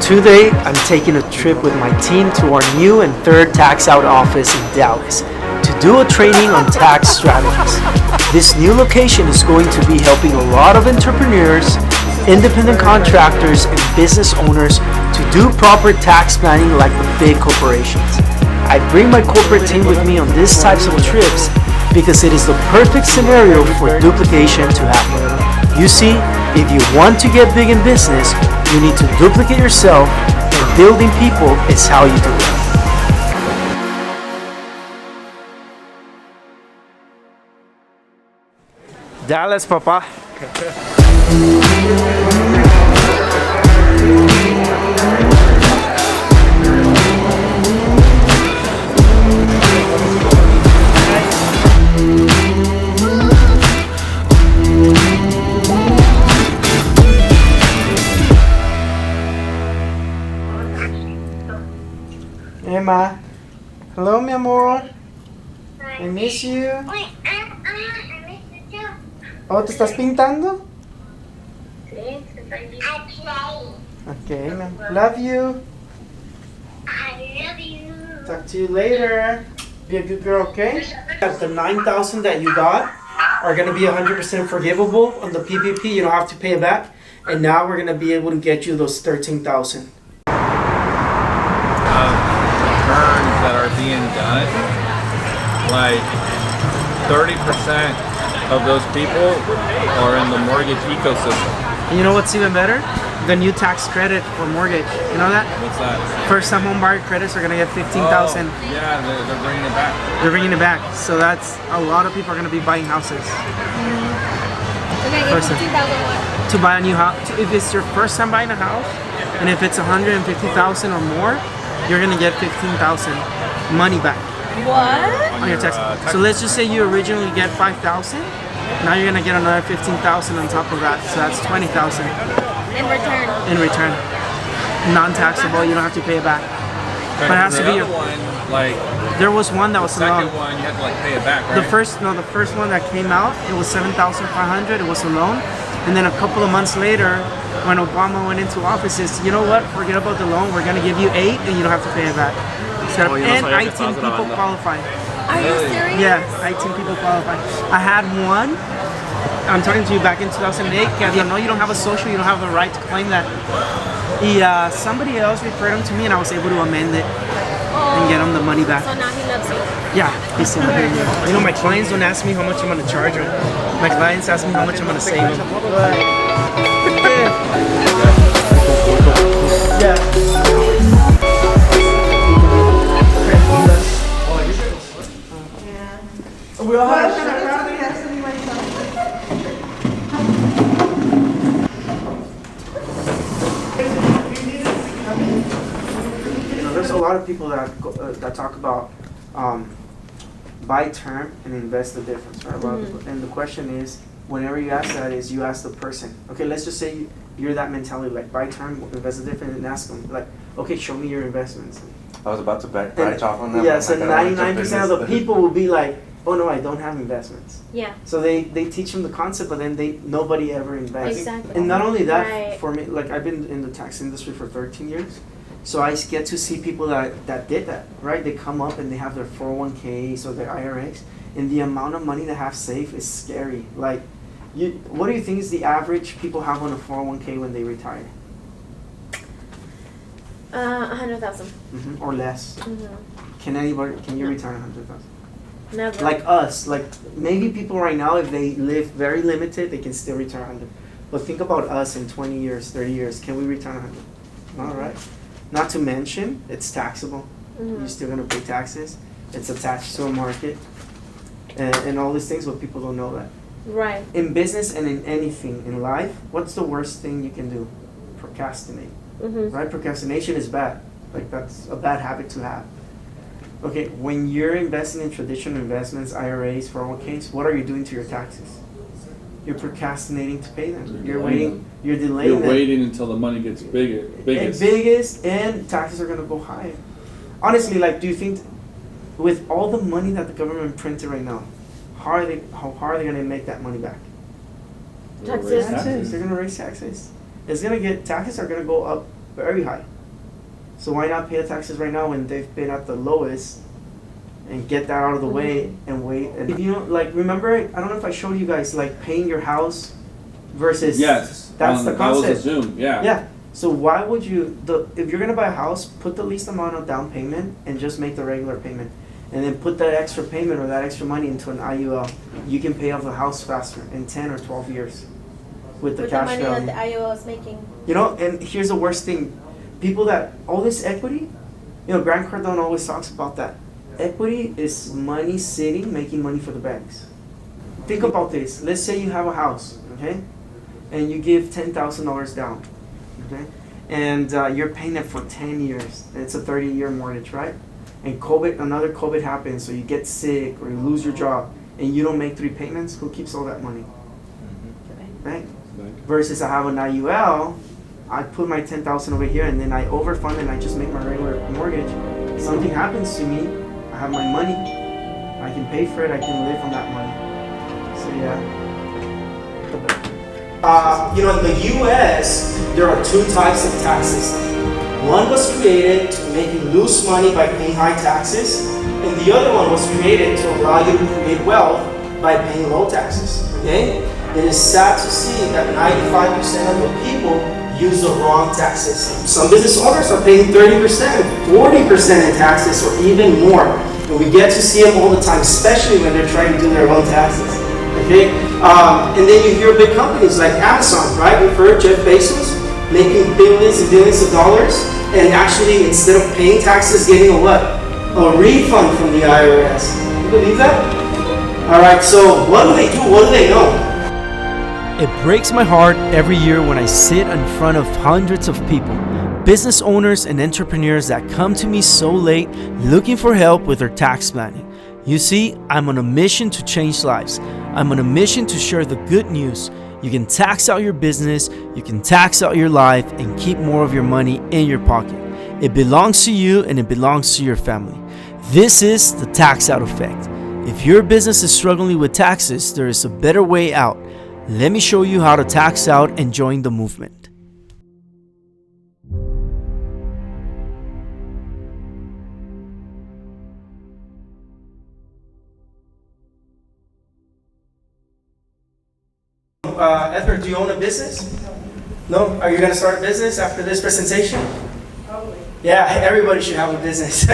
Today, I'm taking a trip with my team to our new and third TaxOut office in Dallas to do a training on tax strategies. This new location is going to be helping a lot of entrepreneurs, independent contractors, and business owners to do proper tax planning like the big corporations. I bring my corporate team with me on these types of trips because it is the perfect scenario for duplication to happen. You see, if you want to get big in business, you need to duplicate yourself, and building people is how you do it. Dallas, papá. Emma. Hello, mi amor. I miss you. I miss you too. Oh, ¿te estás pintando? Sí, I play. Okay, ma'am. Love you. I love you. Talk to you later. Be a good girl, okay? The 9,000 that you got are gonna be 100% forgivable on the PPP. You don't have to pay it back. And now we're gonna be able to get you those 13,000. Returns that are being done, like 30% of those people are in the mortgage ecosystem. And you know what's even better? The new tax credit for mortgage. You know that? What's that? First time home buyer credits are gonna get 15,000. Yeah, they're bringing it back. They're bringing it back. So that's a lot of people are gonna be buying houses. Okay, First it's 2001. To buy a new house. If it's your first time buying a house, and if it's 150,000 or more, you're gonna get 15,000 money back What? on your tax. So let's just say you originally get 5,000. Now you're gonna get another 15,000 on top of that. So that's 20,000 In return. in return. Non-taxable. You don't have to pay it back. But it has to be the your. other one, like There was one that was a loan. second one, you have to like pay it back, right? The first one that came out, it was 7,500. It was a loan, and then a couple of months later, when Obama went into office, is you know what? Forget about the loan. We're gonna give you 8, and you don't have to pay it back. So, and 18 people qualify. Are you serious? Yeah, 18 people qualify. I had one. I'm talking to you back in 2008. I know you don't have a social, you don't have the right to claim that. Somebody else referred him to me, and I was able to amend it and get him the money back. So now he loves you. Yeah, he's still here. You know, my clients don't ask me how much I'm gonna charge them. My clients ask me how much I'm gonna save them. We all have. There's a lot of people that talk about buy term and invest the difference, right? And the question is, whenever you ask that, is you ask the person. Okay, let's just say you're that mentality, like buy term, invest the difference, and ask them, like, okay, show me your investments. I was about to branch off on that. Yeah, so 99% of the people will be like, oh no, I don't have investments. Yeah. So they teach them the concept, but then nobody ever invests. Exactly. And not only that, Right. for me, like I've been in the tax industry for 13 years, so I get to see people that did that, right? They come up and they have their 401ks or their IRAs, and the amount of money they have saved is scary. Like, what do you think is the average people have on a 401k when they retire? 100,000. Or less? Can you retire 100,000? Never. Like us, like maybe people right now, if they live very limited, they can still return 100. But think about us in 20 years, 30 years, can we return 100? All right. Not to mention, it's taxable. You're still gonna pay taxes. It's attached to a market, and all these things, but people don't know that. Right. In business and in anything in life, what's the worst thing you can do? Procrastinate. Right? Procrastination is bad. Like that's a bad habit to have. Okay, when you're investing in traditional investments, IRAs, 401ks, what are you doing to your taxes? You're procrastinating to pay them. You're waiting. You're delaying You're them. waiting until the money gets biggest. And taxes are gonna go higher. Honestly, like, do you think, with all the money that the government printed right now, how are they gonna make that money back? Taxes. They're gonna raise taxes. Taxes are gonna go up very high. So why not pay the taxes right now when they've been at the lowest, and get that out of the way and wait? And if you know, like, remember, I don't know if I showed you guys, like, paying your house versus Yes. that's the That was concept. a Zoom, yeah. Yeah. So why would you, if you're gonna buy a house, put the least amount of down payment and just make the regular payment, and then put that extra payment or that extra money into an IUL. You can pay off the house faster in 10 or 12 years with the With the cash money value. that the IOL is making. You know, and here's the worst thing. People that, all this equity, you know, Grant Cardone always talks about that. Equity is money sitting, making money for the banks. Think about this. Let's say you have a house, okay? And you give $10,000 down, okay? And you're paying it for 10 years. It's a 30-year mortgage, right? And another COVID happens, so you get sick or you lose your job, and you don't make 3 payments. Who keeps all that money? Bank. Versus I have an IUL, I put my 10,000 over here, and then I overfund and I just make my regular mortgage. Something happens to me, I have my money. I can pay for it. I can live on that money. So yeah. You know, in the U.S., there are 2 types of taxes. One was created to make you lose money by paying high taxes, and the other one was created to allow you to create wealth by paying low taxes. Okay? It is sad to see that 95% of the people use the wrong tax system. Some business owners are paying 30%, 40% in taxes, or even more. And we get to see them all the time, especially when they're trying to do their own taxes. Okay? And then you hear big companies like Amazon, right? You've heard Jeff Bezos making billions and billions of dollars, and actually, instead of paying taxes, getting a what? A refund from the IRS. You believe that? All right, so what do they do? What do they know? It breaks my heart every year when I sit in front of hundreds of people, business owners and entrepreneurs that come to me so late looking for help with their tax planning. You see, I'm on a mission to change lives. I'm on a mission to share the good news. You can tax out your business, you can tax out your life, and keep more of your money in your pocket. It belongs to you and it belongs to your family. This is the tax out effect. If your business is struggling with taxes, there is a better way out. Let me show you how to tax out and join the movement. Edgar, do you own a business? No? Are you going to start a business after this presentation? Probably. Yeah, everybody should have a business.